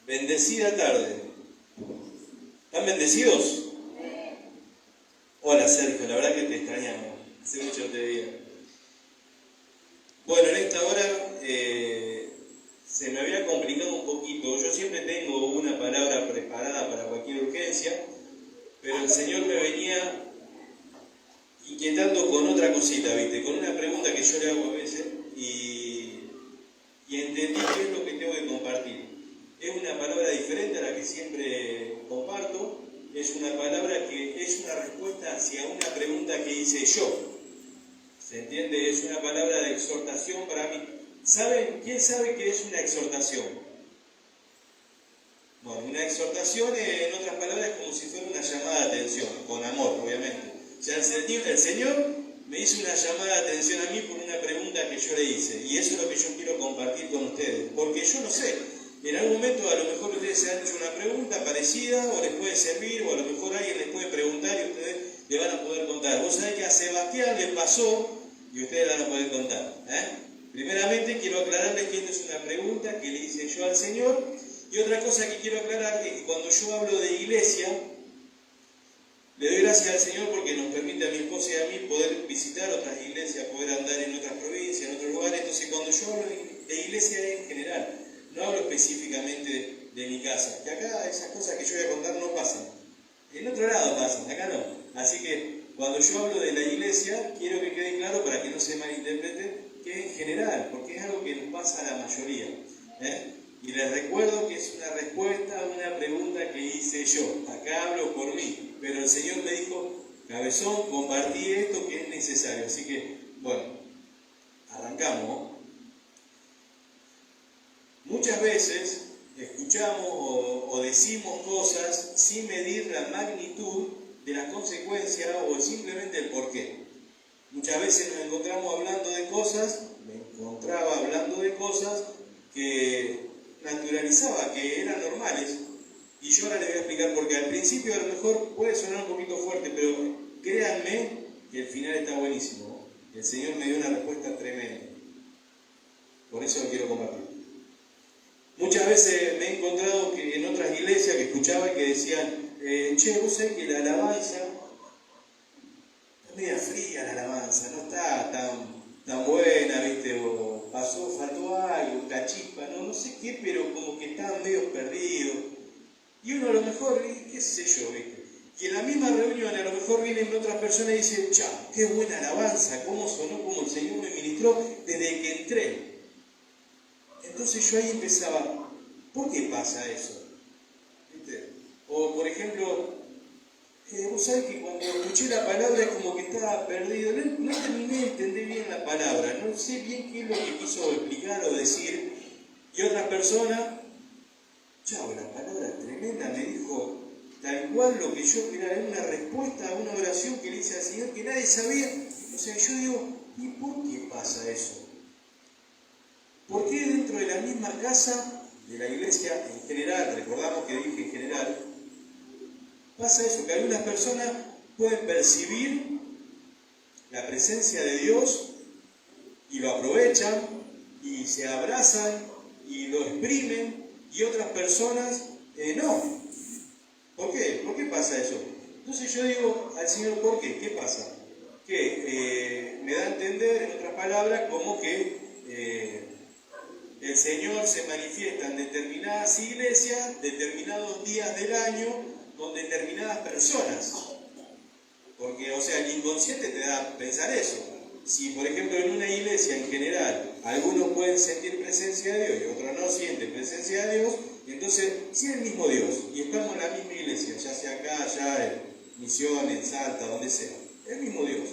Bendecida tarde. ¿Están bendecidos? Hola Sergio, la verdad que te extrañamos. Hace mucho te veía. Bueno, en esta hora se me había complicado un poquito. Yo siempre tengo una palabra preparada para cualquier urgencia, pero el Señor me venía inquietando con otra cosita, ¿viste? Con una pregunta que yo le hago a veces y entendí qué es lo que tengo que compartir. Es una palabra diferente a la que siempre comparto, es una palabra que es una respuesta hacia una pregunta que hice yo. ¿Se entiende? Es una palabra de exhortación para mí. ¿Saben? ¿Quién sabe qué es una exhortación? Bueno, una exhortación, en otras palabras, es como si fuera una llamada de atención, con amor, obviamente. O sea, el Señor me hizo una llamada de atención a mí por una pregunta que yo le hice, y eso es lo que yo quiero compartir con ustedes, porque yo no sé. En algún momento a lo mejor ustedes se han hecho una pregunta parecida o les puede servir, o a lo mejor alguien les puede preguntar y ustedes le van a poder contar. Vos sabés que a Sebastián le pasó y ustedes la van a poder contar. Primeramente quiero aclararles que esta es una pregunta que le hice yo al Señor, y otra cosa que quiero aclarar es que cuando yo hablo de iglesia, le doy gracias al Señor porque nos permite a mi esposa y a mí poder visitar otras iglesias, poder andar en otras provincias, en otros lugares. Entonces cuando yo hablo de iglesia en general, no hablo específicamente de mi casa, que acá esas cosas que yo voy a contar no pasan. En otro lado pasan, acá no. Así que cuando yo hablo de la iglesia, quiero que quede claro para que no se malinterprete que es en general, porque es algo que nos pasa a la mayoría. Y les recuerdo que es una respuesta a una pregunta que hice yo. Acá hablo por mí, pero el Señor me dijo, cabezón, compartí esto que es necesario. Así que, bueno, arrancamos. Muchas veces escuchamos o decimos cosas sin medir la magnitud de las consecuencias o simplemente el porqué. Muchas veces nos encontramos hablando de cosas, me encontraba hablando de cosas que naturalizaba, que eran normales, y yo ahora les voy a explicar porque al principio a lo mejor puede sonar un poquito fuerte, pero créanme que el final está buenísimo. El Señor me dio una respuesta tremenda. Por eso lo quiero compartir. Muchas veces me he encontrado que en otras iglesias que escuchaba y que decían, che, vos sabés que la alabanza está media fría, la alabanza, no está tan buena, ¿viste? O faltó algo, cachispa, no sé qué, pero como que estaban medio perdidos. Y uno a lo mejor, qué sé yo, ¿viste? Y en la misma reunión a lo mejor vienen otras personas y dicen, qué buena alabanza, cómo sonó, cómo el Señor me ministró desde que entré. Entonces yo ahí empezaba, ¿por qué pasa eso? ¿Viste? O por ejemplo, vos sabés que cuando escuché la palabra es como que estaba perdido, no terminé de entender bien la palabra, no sé bien qué es lo que quiso explicar o decir, y otras personas, la palabra es tremenda, me dijo tal cual lo que yo esperaba, era una respuesta a una oración que le hice al Señor que nadie sabía. O sea, yo digo, ¿y por qué pasa eso? ¿Por qué dentro de la misma casa de la iglesia en general, recordamos que dije en general, pasa eso, que algunas personas pueden percibir la presencia de Dios y lo aprovechan y se abrazan y lo exprimen, y otras personas no? ¿Por qué? ¿Por qué pasa eso? Entonces yo digo al Señor, ¿por qué? ¿Qué pasa? que me da a entender, en otras palabras, como que el Señor se manifiesta en determinadas iglesias, determinados días del año, con determinadas personas. Porque, o sea, el inconsciente te da a pensar eso. Si, por ejemplo, en una iglesia en general, algunos pueden sentir presencia de Dios y otros no sienten presencia de Dios, entonces, si es el mismo Dios, y estamos en la misma iglesia, ya sea acá, allá, en Misiones, en Salta, donde sea, es el mismo Dios.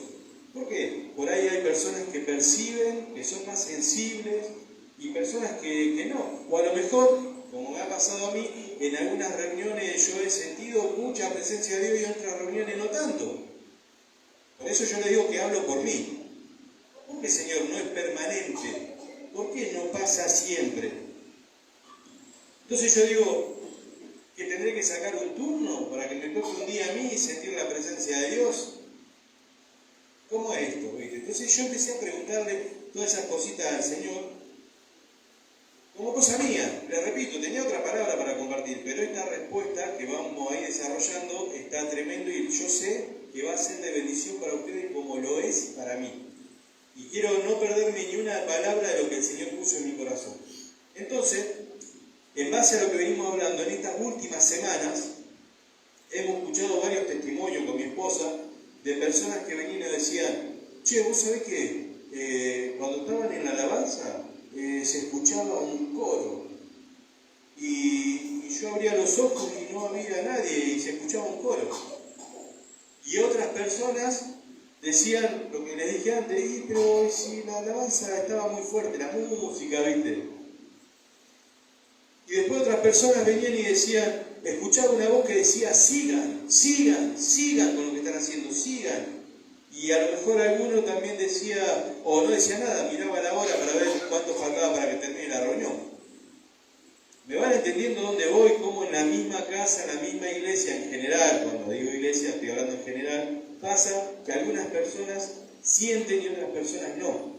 ¿Por qué? Por ahí hay personas que perciben, que son más sensibles, y personas que no. O a lo mejor, como me ha pasado a mí, en algunas reuniones yo he sentido mucha presencia de Dios y en otras reuniones no tanto. Por eso yo le digo que hablo por mí. ¿Por qué, Señor, no es permanente? ¿Por qué no pasa siempre? Entonces yo digo que tendré que sacar un turno para que me toque un día a mí y sentir la presencia de Dios. ¿Cómo es esto? ¿Viste? Entonces yo empecé a preguntarle todas esas cositas al Señor como cosa mía. Le repito, tenía otra palabra para compartir, pero esta respuesta que vamos a ir desarrollando está tremendo y yo sé que va a ser de bendición para ustedes como lo es para mí. Y quiero no perderme ni una palabra de lo que el Señor puso en mi corazón. Entonces, en base a lo que venimos hablando en estas últimas semanas, hemos escuchado varios testimonios con mi esposa de personas que venían y decían: che, vos sabés que cuando estaban en la alabanza se escuchaba un coro y yo abría los ojos y no había nadie y se escuchaba un coro. Y otras personas decían lo que les dije antes: pero si la alabanza estaba muy fuerte, la música, ¿viste? Y después otras personas venían y decían, escuchaba una voz que decía: sigan, sigan, sigan con lo que están haciendo, sigan. Y a lo mejor alguno también decía, o no decía nada, miraba la hora para ver cuánto faltaba para que termine la reunión. ¿Me van entendiendo dónde voy? Cómo en la misma casa, en la misma iglesia en general, cuando digo iglesia estoy hablando en general, pasa que algunas personas sienten y otras personas no.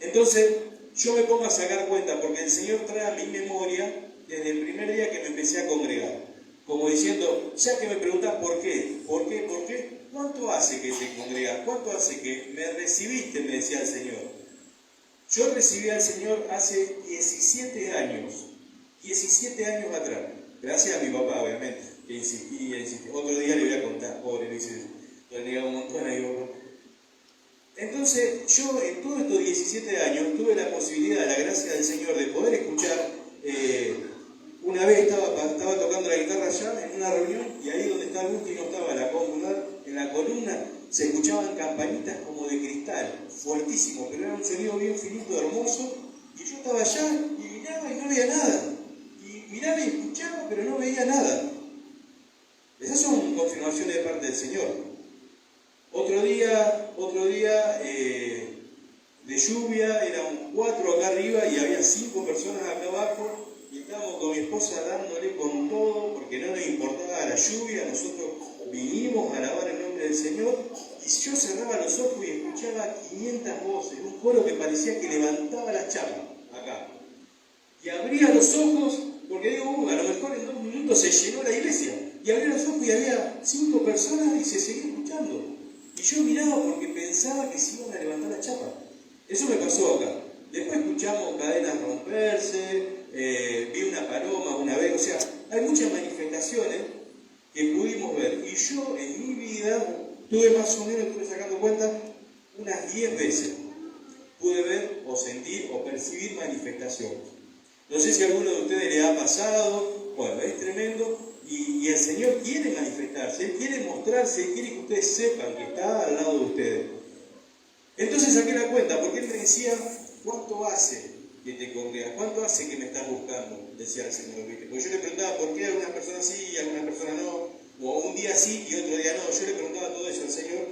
Entonces, yo me pongo a sacar cuenta, porque el Señor trae a mi memoria desde el primer día que me empecé a congregar. Como diciendo, ya que me preguntás por qué, ¿cuánto hace que te congregas? ¿Cuánto hace que me recibiste? Me decía el Señor. Yo recibí al Señor hace 17 años. 17 años atrás. Gracias a mi papá, obviamente, que insistía. Otro día le voy a contar, pobre, le dice, le negaba un montón a mi papá. Entonces, yo en todos estos 17 años tuve la posibilidad, la gracia del Señor, de poder escuchar. Una vez estaba tocando la guitarra allá en una reunión y ahí donde está Agustín no estaba la columna, en la columna se escuchaban campanitas como de cristal, fuertísimo, pero era un sonido bien finito, hermoso, y yo estaba allá y miraba y no veía nada. Y miraba y escuchaba, pero no veía nada. Esas son confirmaciones de parte del Señor. Otro día de lluvia, eran 4 acá arriba y había 5 personas acá abajo. Y estábamos con mi esposa dándole con todo, porque no nos importaba la lluvia, nosotros vinimos a alabar el nombre del Señor, y yo cerraba los ojos y escuchaba 500 voces, un coro que parecía que levantaba las chapas, acá. Y abría los ojos, porque digo, a lo mejor en 2 minutos se llenó la iglesia, y abría los ojos y había 5 personas y se seguía escuchando. Y yo miraba porque pensaba que se iban a levantar las chapas. Eso me pasó acá. Después escuchamos cadenas romperse, vi una paloma una vez, o sea, hay muchas manifestaciones que pudimos ver. Y yo en mi vida tuve más o menos, estuve sacando cuenta, unas 10 veces pude ver o sentir o percibir manifestaciones. No sé si a alguno de ustedes le ha pasado, bueno, es tremendo. Y el Señor quiere manifestarse, Él quiere mostrarse, Él quiere que ustedes sepan que está al lado de ustedes. Entonces saqué la cuenta, porque Él me decía, ¿cuánto hace que te congregas? ¿Cuánto hace que me estás buscando? Decía el Señor. Porque yo le preguntaba por qué algunas personas sí y algunas personas no, o un día sí y otro día no. Yo le preguntaba todo eso al Señor.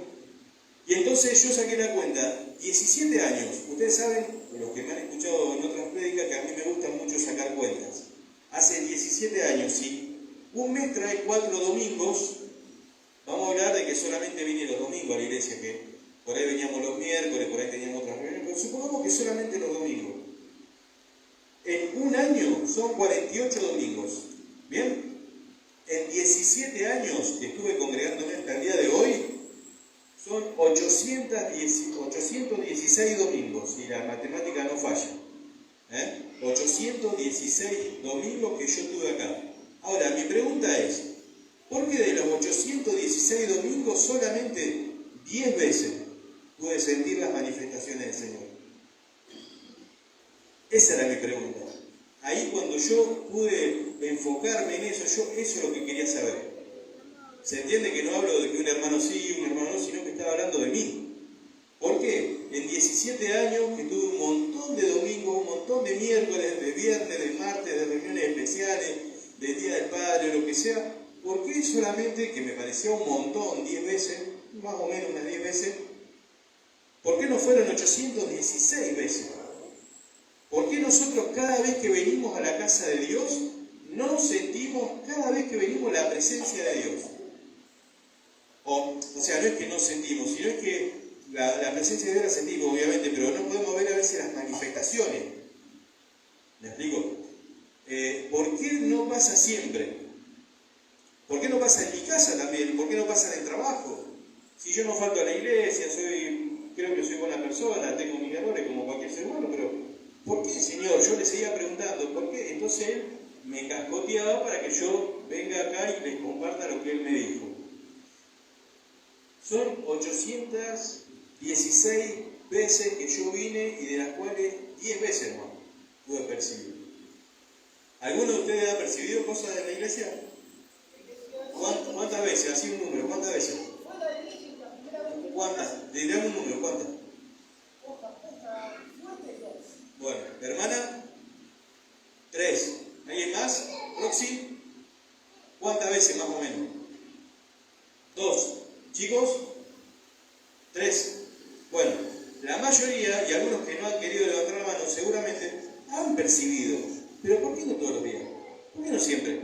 Y entonces yo saqué la cuenta, 17 años. Ustedes saben, los que me han escuchado en otras prédicas, que a mí me gusta mucho sacar cuentas. Hace 17 años, sí. Un mes trae 4 domingos. Vamos a hablar de que solamente vine los domingos a la iglesia, que por ahí veníamos los miércoles, por ahí teníamos otras reuniones, pero supongamos que solamente los domingos. En un año son 48 domingos. ¿Bien? En 17 años que estuve congregándome hasta el día de hoy, Son 816 domingos, si la matemática no falla. 816 domingos que yo tuve acá. Ahora, mi pregunta es, ¿por qué de los 816 domingos solamente 10 veces pude sentir las manifestaciones del Señor? Esa era mi pregunta. Ahí cuando yo pude enfocarme en eso, eso es lo que quería saber. Se entiende que no hablo de que un hermano sí, un hermano no, sino que estaba hablando de mí. ¿Por qué? En 17 años que tuve un montón de domingos, un montón de miércoles, de viernes, de martes, de reuniones especiales, del Día del Padre, lo que sea, ¿por qué solamente, que me parecía un montón, 10 veces, más o menos unas 10 veces, ¿por qué no fueron 816 veces? ¿Por qué nosotros cada vez que venimos a la casa de Dios, no sentimos cada vez que venimos la presencia de Dios? O sea, no es que no sentimos, sino es que la presencia de Dios la sentimos, obviamente, pero no podemos ver a veces las manifestaciones. ¿Me explico? ¿Por qué no pasa siempre? ¿Por qué no pasa en mi casa también? ¿Por qué no pasa en el trabajo? Si yo no falto a la iglesia, creo que soy buena persona, tengo mis errores como cualquier ser humano, pero ¿por qué, Señor? Yo le seguía preguntando, ¿por qué? Entonces Él me cascoteaba para que yo venga acá y les comparta lo que Él me dijo. Son 816 veces que yo vine y de las cuales 10 veces, hermano, pude percibir. ¿Alguno de ustedes ha percibido cosas de la iglesia? ¿Cuántas veces? Así un número, ¿cuántas veces? ¿Cuántas? Dirán un número, ¿cuántas? Bueno, hermana, 3. ¿Alguien más? Roxy, ¿cuántas veces más o menos? 2. Chicos, 3. Bueno, la mayoría, y algunos que no han querido levantar la mano, seguramente han percibido. Pero ¿por qué no todos los días? ¿Por qué no siempre?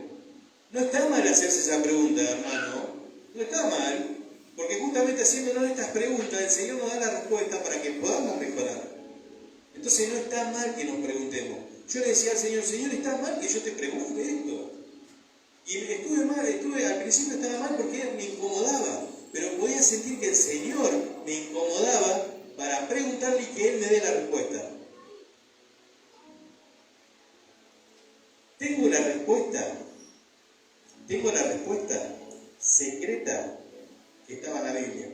No está mal hacerse esa pregunta, hermano. No está mal, porque justamente haciéndonos estas preguntas, el Señor nos da la respuesta para que podamos mejorar. Entonces no está mal que nos preguntemos. Yo le decía al Señor, Señor, ¿está mal que yo te pregunte esto? Y al principio estaba mal porque me incomodaba, pero podía sentir que el Señor me incomodaba para preguntarle y que Él me dé la respuesta. Tengo la respuesta secreta que estaba en la Biblia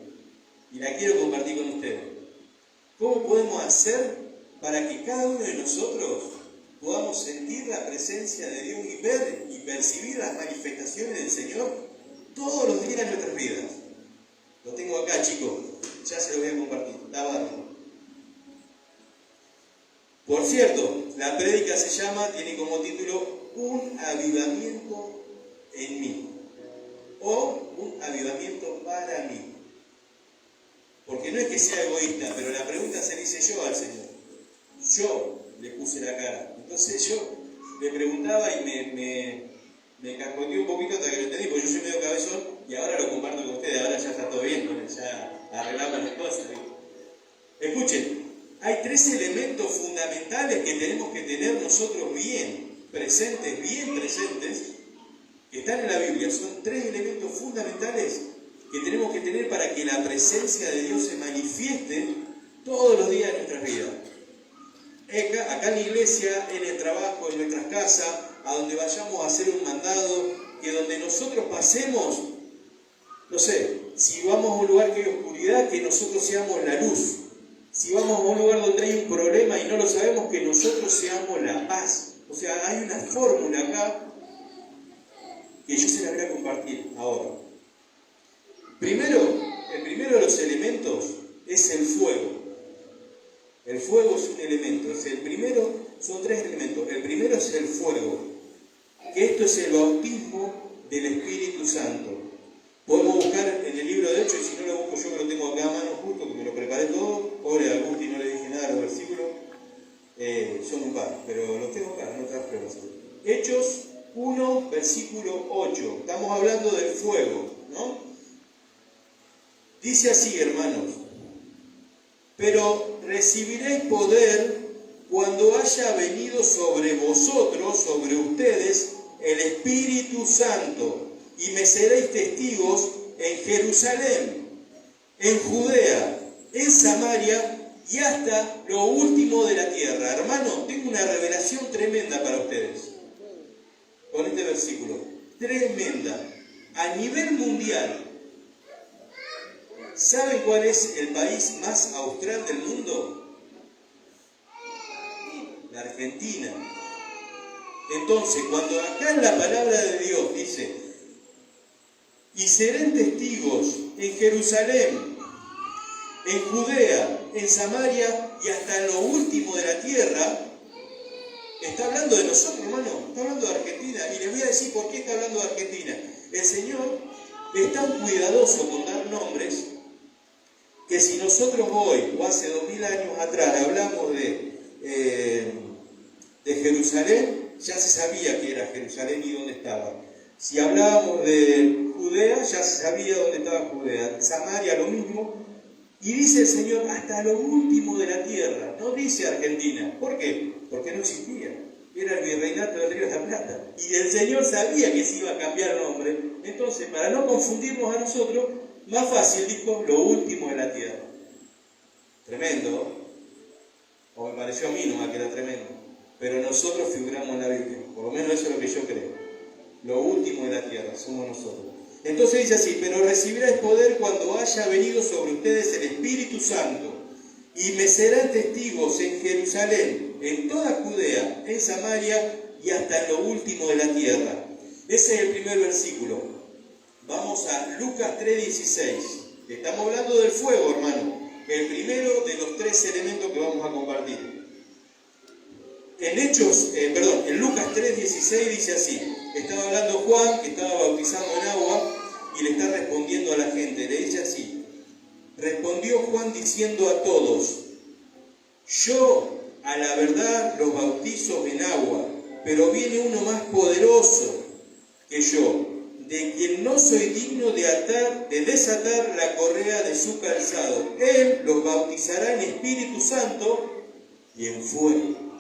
y la quiero compartir con ustedes. ¿Cómo podemos hacer para que cada uno de nosotros podamos sentir la presencia de Dios y ver y percibir las manifestaciones del Señor todos los días de nuestras vidas? Lo tengo acá, chicos, ya se lo voy a compartir. Está bárbaro. Por cierto, la prédica tiene como título Un avivamiento en mí, o un avivamiento para mí. Porque no es que sea egoísta, pero la pregunta se la hice yo al Señor. Yo le puse la cara. Entonces yo le preguntaba y me cascoteé un poquito hasta que lo entendí, porque yo soy medio cabezón y ahora lo comparto con ustedes. Ahora ya está todo bien, ya arreglamos las cosas. Escuchen, hay 3 elementos fundamentales que tenemos que tener nosotros bien presentes, que están en la Biblia. Son 3 elementos fundamentales que tenemos que tener para que la presencia de Dios se manifieste todos los días de nuestras vidas. Acá en la iglesia, en el trabajo, en nuestras casas, a donde vayamos a hacer un mandado, que donde nosotros pasemos, no sé, si vamos a un lugar que hay oscuridad, que nosotros seamos la luz. Si vamos a un lugar donde hay un problema y no lo sabemos, que nosotros seamos la paz. O sea, hay una fórmula acá que yo se la voy a compartir ahora. El primero de los elementos es el fuego. El fuego es un elemento. Son 3 elementos. El primero es el fuego. Que esto es el bautismo del Espíritu Santo. Podemos buscar en el libro de Hechos, y si no lo busco yo que lo tengo acá a mano justo, que me lo preparé todo. Pobre de Augusti, no le dije nada a los versículos. Son un par, pero los tengo acá, en otras pruebas. Hechos 1, versículo 8. Estamos hablando del fuego, ¿no? Dice así, hermanos: pero recibiréis poder cuando haya venido sobre vosotros, sobre ustedes, el Espíritu Santo, y me seréis testigos en Jerusalén, en Judea, en Samaria y hasta lo último de la tierra. Hermano, tengo una revelación tremenda para ustedes con este versículo. Tremenda. A nivel mundial, ¿saben cuál es el país más austral del mundo? La Argentina. Entonces, cuando acá en la palabra de Dios dice, y serán testigos en Jerusalén, en Judea, en Samaria y hasta lo último de la tierra, está hablando de nosotros, hermano, está hablando de Argentina. Y les voy a decir por qué está hablando de Argentina. El Señor es tan cuidadoso con dar nombres que si nosotros hoy, o hace 2000 años atrás, hablamos de Jerusalén, ya se sabía que era Jerusalén y dónde estaba. Si hablábamos de Judea, ya se sabía dónde estaba Judea. Samaria lo mismo. Y dice el Señor, hasta lo último de la tierra. No dice Argentina. ¿Por qué? Porque no existía. Era el virreinato del Río de la Plata. Y el Señor sabía que se iba a cambiar el nombre. Entonces, para no confundirnos a nosotros, más fácil dijo, lo último de la tierra. Tremendo. O me pareció a mí nomás que era tremendo. Pero nosotros figuramos en la Biblia. Por lo menos eso es lo que yo creo. Lo último de la tierra somos nosotros. Entonces dice así, pero recibiráis poder cuando haya venido sobre ustedes el Espíritu Santo, y me serán testigos en Jerusalén, en toda Judea, en Samaria y hasta en lo último de la tierra. Ese es el primer versículo. Vamos a Lucas 3:16. Estamos hablando del fuego, hermano. El primero de los 3 elementos que vamos a compartir. En Lucas 3:16 dice así. Estaba hablando Juan, que estaba bautizando en agua, y le está respondiendo a la gente. Le dice así: respondió Juan diciendo a todos, yo a la verdad los bautizo en agua, pero viene uno más poderoso que yo, de quien no soy digno de desatar la correa de su calzado. Él los bautizará en Espíritu Santo y en fuego.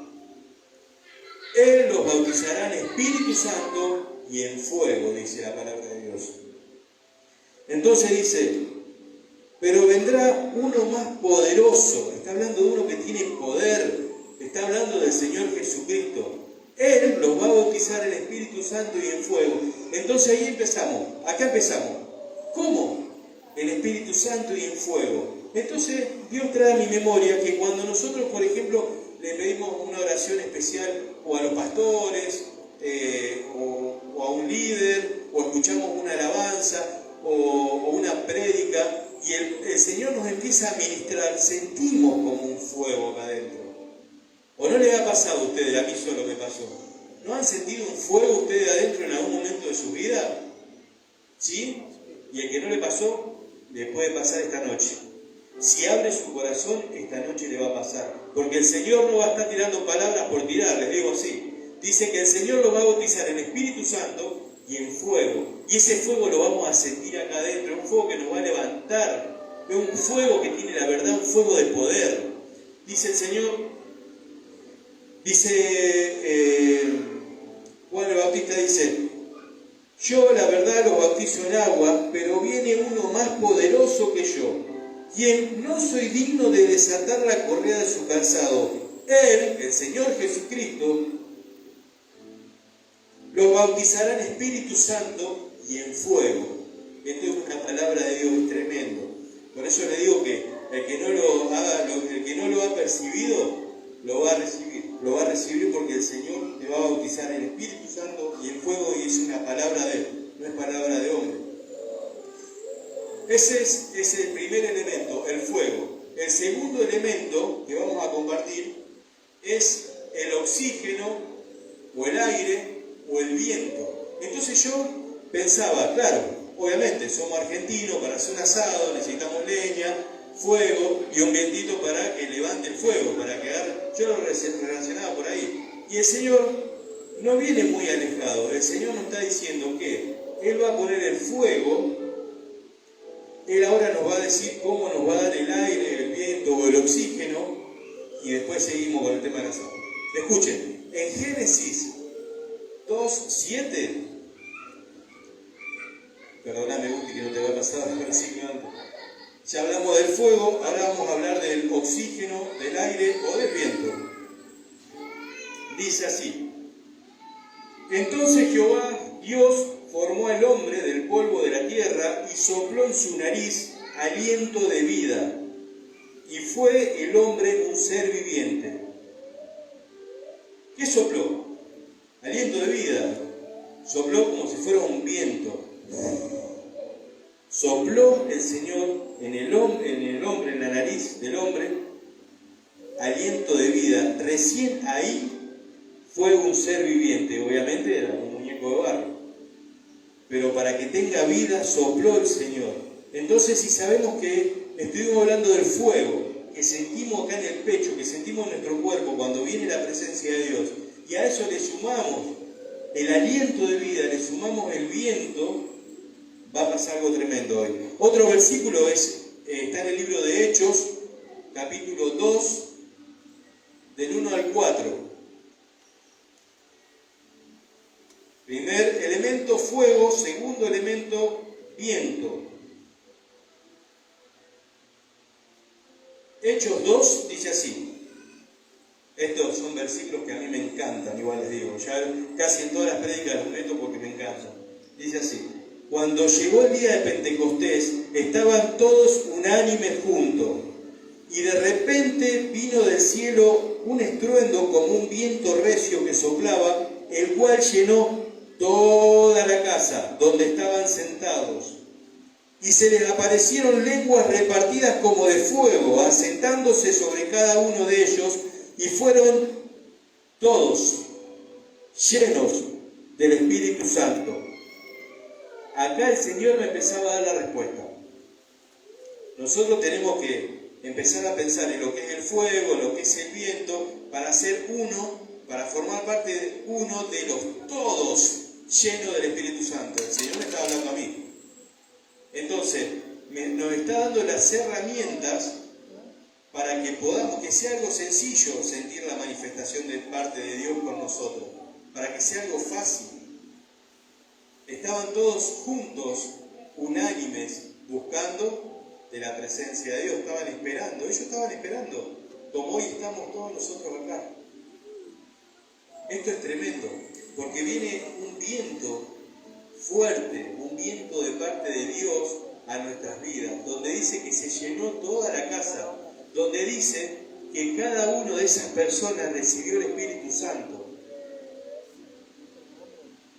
Él los bautizará en Espíritu Santo y en fuego, dice la palabra de Dios. Entonces dice, pero vendrá uno más poderoso. Está hablando de uno que tiene poder. Está hablando del Señor Jesucristo. Él los va a bautizar en Espíritu Santo y en fuego. Entonces ahí empezamos. Acá empezamos. ¿Cómo? En Espíritu Santo y en fuego. Entonces Dios trae a mi memoria que cuando nosotros, por ejemplo, le pedimos una oración especial o a los pastores, o a un líder, o escuchamos una alabanza, o una prédica, y el Señor nos empieza a ministrar, sentimos como un fuego acá adentro. ¿O no les ha pasado a ustedes? A mí solo me pasó. ¿No han sentido un fuego ustedes adentro en algún momento de su vida? ¿Sí? Y el que no le pasó, le puede pasar esta noche. Si abre su corazón, esta noche le va a pasar. Porque el Señor no va a estar tirando palabras por tirar, les digo así. Dice que el Señor lo va a bautizar en Espíritu Santo y en fuego. Y ese fuego lo vamos a sentir acá adentro. Un fuego que nos va a levantar. Es un fuego que tiene la verdad, un fuego de poder. Dice el Señor, Juan el Bautista dice, yo la verdad los bautizo en agua, pero viene uno más poderoso que yo, quien no soy digno de desatar la correa de su calzado. Él, el Señor Jesucristo, los bautizará en Espíritu Santo y en fuego. Esto es una palabra de Dios tremendo. Por eso le digo que el que no lo ha percibido, lo va a recibir. Lo va a recibir porque el Señor te va a bautizar en Espíritu Santo y en fuego, y es una palabra de Él, no es palabra de hombre. Ese es el primer elemento, el fuego. El segundo elemento que vamos a compartir es el oxígeno, o el aire, o el viento. Entonces yo pensaba, claro, obviamente somos argentinos, para hacer un asado necesitamos leña, fuego y un vientito para que levante el fuego, para que agarre. Yo lo relacionaba por ahí. Y el Señor no viene muy alejado. El Señor nos está diciendo que Él va a poner el fuego. Él ahora nos va a decir cómo nos va a dar el aire, el viento o el oxígeno, y después seguimos con el tema del asado. Escuchen, en Génesis 2:7, perdóname Guti que no te va a pasar el versículo antes. Ya hablamos del fuego, ahora vamos a hablar del oxígeno, del aire o del viento. Dice así: entonces Jehová Dios formó al hombre del polvo de la tierra y sopló en su nariz aliento de vida, y fue el hombre un ser viviente. ¿Qué sopló? Aliento de vida. Sopló como si fuera un viento. Sopló el Señor en el hombre, en la nariz del hombre, aliento de vida. Recién ahí fue un ser viviente. Obviamente era un muñeco de barro, pero para que tenga vida sopló el Señor. Entonces, si sabemos que estuvimos hablando del fuego que sentimos acá en el pecho, que sentimos en nuestro cuerpo cuando viene la presencia de Dios, y a eso le sumamos el aliento de vida, le sumamos el viento, va a pasar algo tremendo hoy. Otro versículo está en el libro de Hechos, capítulo 2, del 1 al 4. Primer elemento, fuego. Segundo elemento, viento. Hechos 2 dice así. Estos son versículos que a mí me encantan, igual les digo. Ya casi en todas las prédicas los meto porque me encantan. Dice así: cuando llegó el día de Pentecostés, estaban todos unánimes juntos, y de repente vino del cielo un estruendo como un viento recio que soplaba, el cual llenó toda la casa donde estaban sentados. Y se les aparecieron lenguas repartidas como de fuego, asentándose sobre cada uno de ellos, y fueron todos llenos del Espíritu Santo. Acá el Señor me empezaba a dar la respuesta. Nosotros tenemos que empezar a pensar en lo que es el fuego, lo que es el viento, para ser uno, para formar parte de uno de los todos llenos del Espíritu Santo. El Señor me está hablando a mí. Entonces, nos está dando las herramientas para que podamos, que sea algo sencillo sentir la manifestación de parte de Dios con nosotros, para que sea algo fácil. Estaban todos juntos, unánimes, buscando de la presencia de Dios. Estaban esperando, ellos estaban esperando, como hoy estamos todos nosotros acá. Esto es tremendo, porque viene un viento fuerte, un viento de parte de Dios a nuestras vidas, donde dice que se llenó toda la casa, donde dice que cada una de esas personas recibió el Espíritu Santo.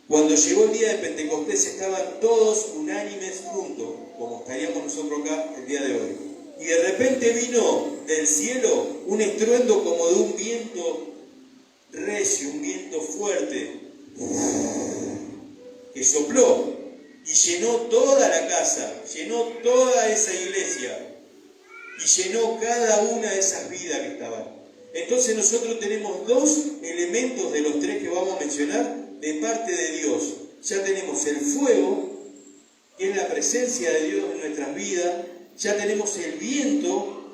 Cuando llegó el día de Pentecostés estaban todos unánimes juntos, como estaríamos nosotros acá el día de hoy. Y de repente vino del cielo un estruendo como de un viento recio, un viento fuerte, que sopló y llenó toda la casa, llenó toda esa iglesia y llenó cada una de esas vidas que estaban. Entonces nosotros tenemos dos elementos de los tres que vamos a mencionar de parte de Dios. Ya tenemos el fuego, que es la presencia de Dios en nuestras vidas. Ya tenemos el viento,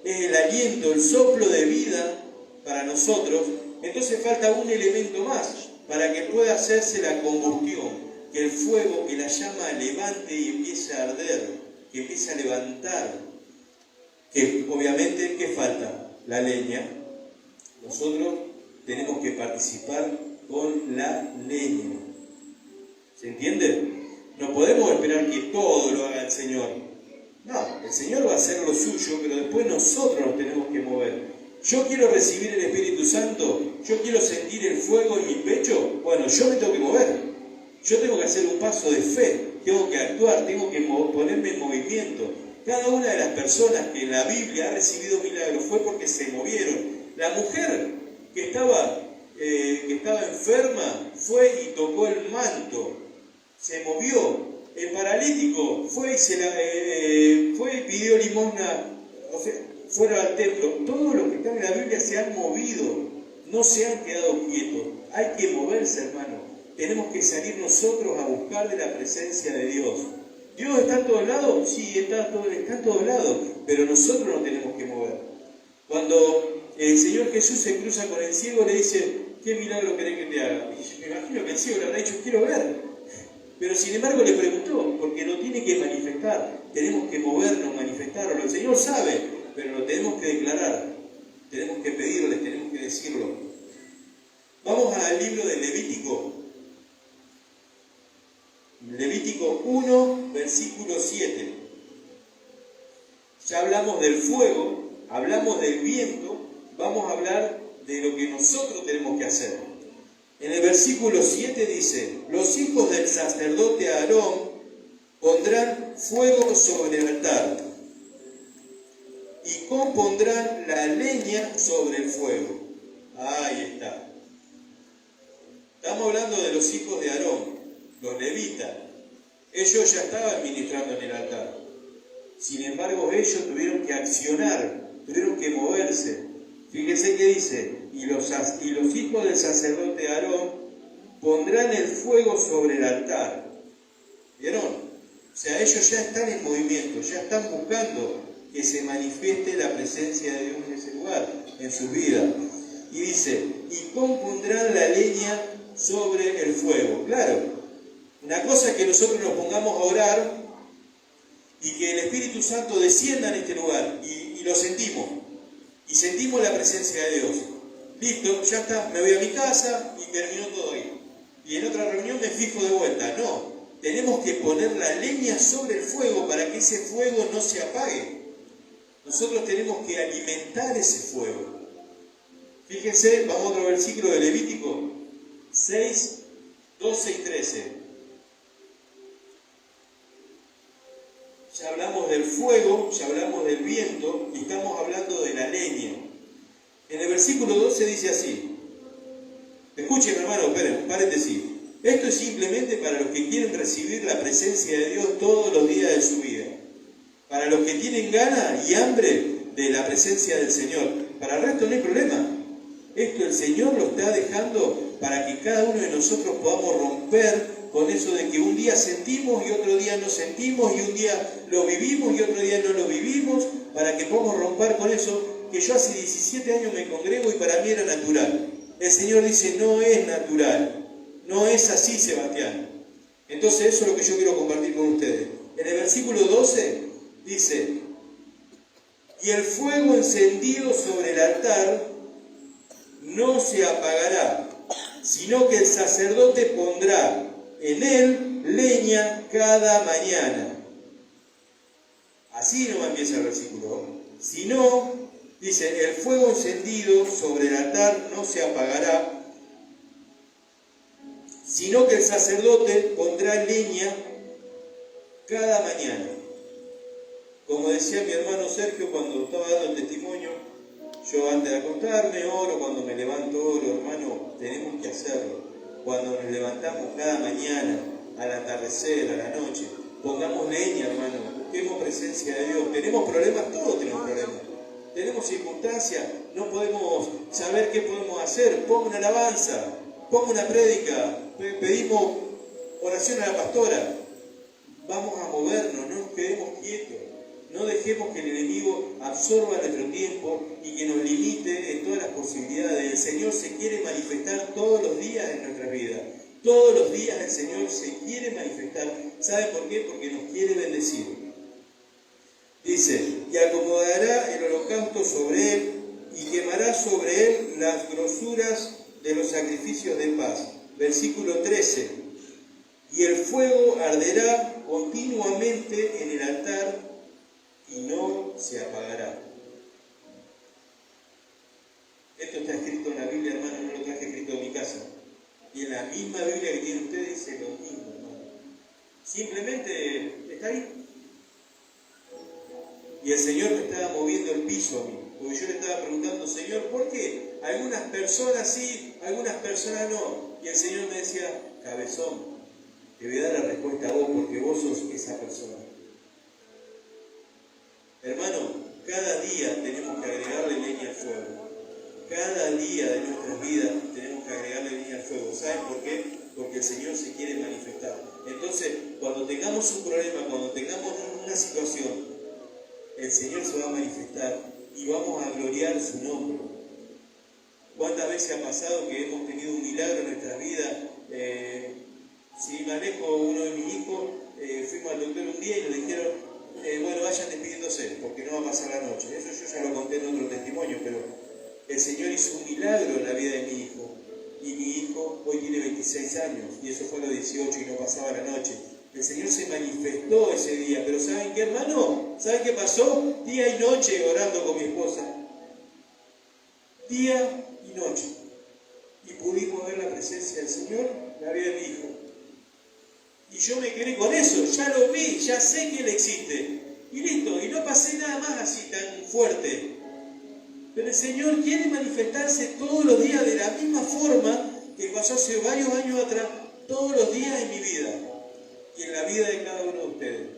es el aliento, el soplo de vida para nosotros. Entonces falta un elemento más para que pueda hacerse la combustión, que el fuego, que la llama levante y empiece a arder, que empiece a levantar. Que obviamente, ¿qué falta? La leña. Nosotros tenemos que participar con la leña. ¿Se entiende? No podemos esperar que todo lo haga el Señor. No, el Señor va a hacer lo suyo, pero después nosotros nos tenemos que mover. Yo quiero recibir el Espíritu Santo, yo quiero sentir el fuego en mi pecho. Bueno, yo me tengo que mover. Yo tengo que hacer un paso de fe, tengo que actuar, tengo que ponerme en movimiento. Cada una de las personas que en la Biblia ha recibido milagros fue porque se movieron. La mujer que estaba enferma fue y tocó el manto, se movió. El paralítico fue y pidió limosna, o sea, fuera al templo. Todos los que están en la Biblia se han movido, no se han quedado quietos. Hay que moverse, hermano. Tenemos que salir nosotros a buscar de la presencia de Dios. ¿Dios está en todos lados? Sí, está en todos lados, pero nosotros nos tenemos que mover. Cuando el Señor Jesús se cruza con el ciego, le dice: ¿qué milagro querés que te haga? Y me imagino que el ciego le habrá dicho: quiero ver. Pero sin embargo le preguntó, porque lo tiene que manifestar. tenemos que movernos, manifestarlo. El Señor sabe, pero lo tenemos que declarar, tenemos que pedirle, tenemos que decirlo. Vamos al libro de Levítico. Levítico 1, versículo 7. Ya hablamos del fuego, hablamos del viento, vamos a hablar de lo que nosotros tenemos que hacer. En el versículo 7 dice: los hijos del sacerdote Aarón pondrán fuego sobre el altar y compondrán la leña sobre el fuego. Ahí está. Estamos hablando de los hijos de Aarón, los levitas. Ellos ya estaban ministrando en el altar. Sin embargo, ellos tuvieron que accionar, tuvieron que moverse. Fíjese que dice: y los hijos del sacerdote Aarón pondrán el fuego sobre el altar. ¿Vieron? O sea, ellos ya están en movimiento, ya están buscando que se manifieste la presencia de Dios en ese lugar, en sus vidas. Y dice: y compondrán la leña sobre el fuego. Claro, una cosa es que nosotros nos pongamos a orar y que el Espíritu Santo descienda en este lugar y lo sentimos. Y sentimos la presencia de Dios. Listo, ya está, me voy a mi casa y terminó todo ahí. Y en otra reunión me fijo de vuelta. No, tenemos que poner la leña sobre el fuego para que ese fuego no se apague. Nosotros tenemos que alimentar ese fuego. Fíjense, vamos a otro versículo de Levítico 6, 12 y 13. Ya hablamos del fuego, ya hablamos del viento y estamos hablando de la leña. En el versículo 12 dice así. Escuchen, hermano, esperen, un paréntesis. Esto es simplemente para los que quieren recibir la presencia de Dios todos los días de su vida. Para los que tienen ganas y hambre de la presencia del Señor. Para el resto no hay problema. Esto el Señor lo está dejando para que cada uno de nosotros podamos romper con eso de que un día sentimos y otro día no sentimos, y un día lo vivimos y otro día no lo vivimos, para que podamos romper con eso, que yo hace 17 años me congrego y para mí era natural. El Señor dice: no es natural, no es así, Sebastián. Entonces eso es lo que yo quiero compartir con ustedes. En el versículo 12 dice: y el fuego encendido sobre el altar no se apagará, sino que el sacerdote pondrá en él leña cada mañana. Así no empieza el versículo. Si no, dice: el fuego encendido sobre el altar no se apagará, sino que el sacerdote pondrá leña cada mañana. Como decía mi hermano Sergio cuando estaba dando el testimonio, yo antes de acostarme oro, cuando me levanto oro. Hermano, tenemos que hacerlo. Cuando nos levantamos cada mañana, al atardecer, a la noche, pongamos leña, hermano, busquemos presencia de Dios. Tenemos problemas, todos tenemos problemas. Tenemos circunstancias, no podemos saber qué podemos hacer. Ponga una alabanza, ponga una prédica, pedimos oración a la pastora. Vamos a movernos, no nos quedemos quietos. No dejemos que el enemigo absorba nuestro tiempo y que nos limite en todas las posibilidades. El Señor se quiere manifestar todos los días en nuestra vida. Todos los días el Señor se quiere manifestar. ¿Sabe por qué? Porque nos quiere bendecir. Dice: y acomodará el holocausto sobre él y quemará sobre él las grosuras de los sacrificios de paz. Versículo 13. Y el fuego arderá continuamente en el altar y no se apagará. Esto está escrito en la Biblia, hermano, no lo traje escrito en mi casa. Y en la misma Biblia que tiene usted dice lo mismo, hermano. Simplemente está ahí. Y el Señor me estaba moviendo el piso a mí, porque yo le estaba preguntando: Señor, ¿por qué algunas personas sí, algunas personas no? Y el Señor me decía: cabezón, te voy a dar la respuesta a vos, porque vos sos esa persona. Hermano, cada día tenemos que agregarle leña al fuego. Cada día de nuestras vidas tenemos que agregarle leña al fuego. ¿Saben por qué? Porque el Señor se quiere manifestar. Entonces, cuando tengamos un problema, cuando tengamos una situación, el Señor se va a manifestar y vamos a gloriar su nombre. ¿Cuántas veces ha pasado que hemos tenido un milagro en nuestras vidas? Si manejo uno de mis hijos, fuimos al doctor un día y nos dijeron: bueno, vayan despidiéndose, porque no va a pasar la noche. Eso yo ya lo conté en otro testimonio, pero el Señor hizo un milagro en la vida de mi hijo. Y mi hijo hoy tiene 26 años, y eso fue a los 18 y no pasaba la noche. El Señor se manifestó ese día, pero ¿saben qué, hermano? ¿Saben qué pasó? Día y noche orando con mi esposa. Día y noche. Y pudimos ver la presencia del Señor en la vida de mi hijo. Y yo me quedé con eso, ya lo vi, ya sé que Él existe. Y listo, y no pasé nada más así tan fuerte. Pero el Señor quiere manifestarse todos los días de la misma forma que pasó hace varios años atrás, todos los días en mi vida y en la vida de cada uno de ustedes.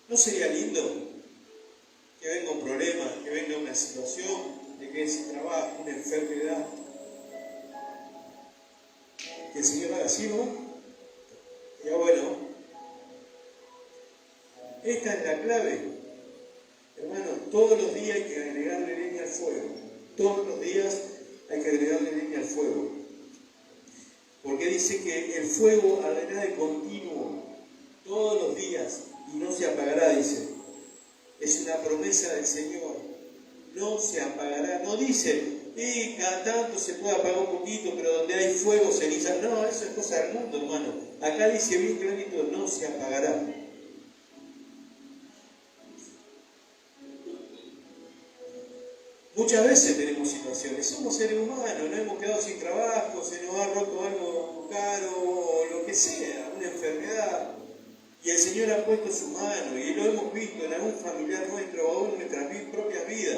¿No sería lindo que venga un problema, que venga una situación, de que ese trabajo, una enfermedad, que el Señor haga así, ¿no? Ya bueno, esta es la clave. Hermano, todos los días hay que agregarle leña al fuego. Todos los días hay que agregarle leña al fuego. Porque dice que el fuego arderá de continuo, todos los días, y no se apagará, dice. Es una promesa del Señor. No se apagará. No dice, cada tanto se puede apagar un poquito, pero donde hay fuego, ceniza. No, eso es cosa del mundo, hermano. Acá dice bien clarito, no se apagará. Muchas veces tenemos situaciones, somos seres humanos, nos hemos quedado sin trabajo, se nos ha roto algo caro, o lo que sea, una enfermedad, y el Señor ha puesto su mano, y lo hemos visto en algún familiar nuestro, o en nuestras propias vidas.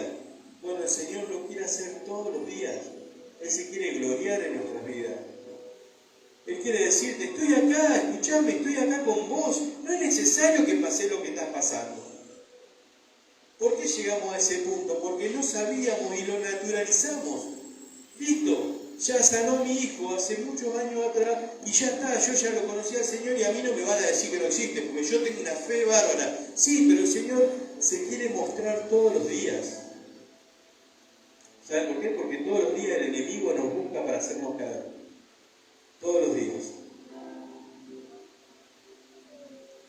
Bueno, el Señor lo quiere hacer todos los días, Él se quiere gloriar en nuestras vidas. Él quiere decirte, estoy acá, escuchame, estoy acá con vos, no es necesario que pase lo que estás pasando. ¿Por qué llegamos a ese punto? Porque no sabíamos y lo naturalizamos. Listo, ya sanó mi hijo hace muchos años atrás y ya está, yo ya lo conocí al Señor y a mí no me van a decir que no existe, porque yo tengo una fe bárbara. Sí, pero el Señor se quiere mostrar todos los días. ¿Saben por qué? Porque todos los días el enemigo nos busca para hacernos caer. Todos los días.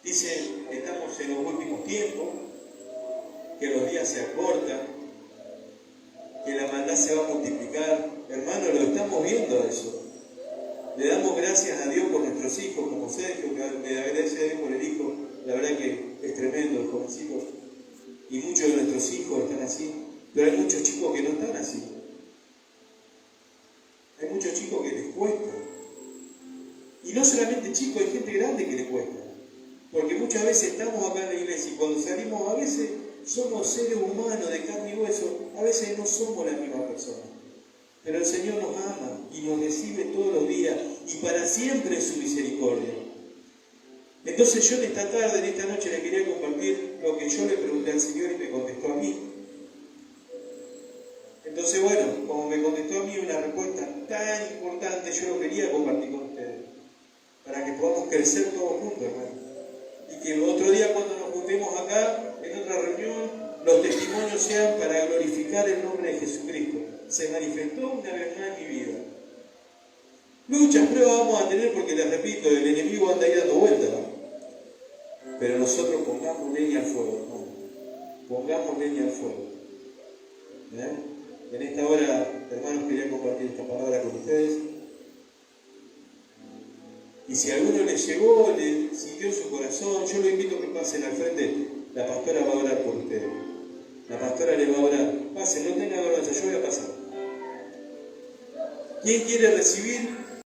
Dice, estamos en los últimos tiempos, que los días se acortan, que la maldad se va a multiplicar. Hermano, lo estamos viendo eso. Le damos gracias a Dios por nuestros hijos, como Sergio, que le agradece a Dios por el hijo. La verdad que es tremendo, el jovencito. Y muchos de nuestros hijos están así. Pero hay muchos chicos que no están así. Hay muchos chicos que les cuesta. Y no solamente chicos, hay gente grande que les cuesta. Porque muchas veces estamos acá en la iglesia y cuando salimos a veces somos seres humanos de carne y hueso, a veces no somos la misma persona. Pero el Señor nos ama y nos recibe todos los días y para siempre es su misericordia. Entonces yo en esta tarde, en esta noche, le quería compartir lo que yo le pregunté al Señor y me contestó a mí. Entonces, bueno, como me contestó a mí una respuesta tan importante, yo lo quería compartir con ustedes, para que podamos crecer todos juntos, hermano. Y que el otro día cuando nos juntemos acá, en otra reunión, los testimonios sean para glorificar el nombre de Jesucristo. Se manifestó una vez más en mi vida. Muchas pruebas vamos a tener porque, les repito, el enemigo anda ahí dando vueltas, ¿no? Pero nosotros pongamos leña al fuego, ¿no? Pongamos leña al fuego. En esta hora, hermanos, quería compartir esta palabra con ustedes. Y si a alguno le llegó, le sintió en su corazón, yo lo invito a que pasen al frente. La pastora va a orar por ustedes. La pastora le va a orar. Pasen, no tengan vergüenza, yo voy a pasar. ¿Quién quiere recibir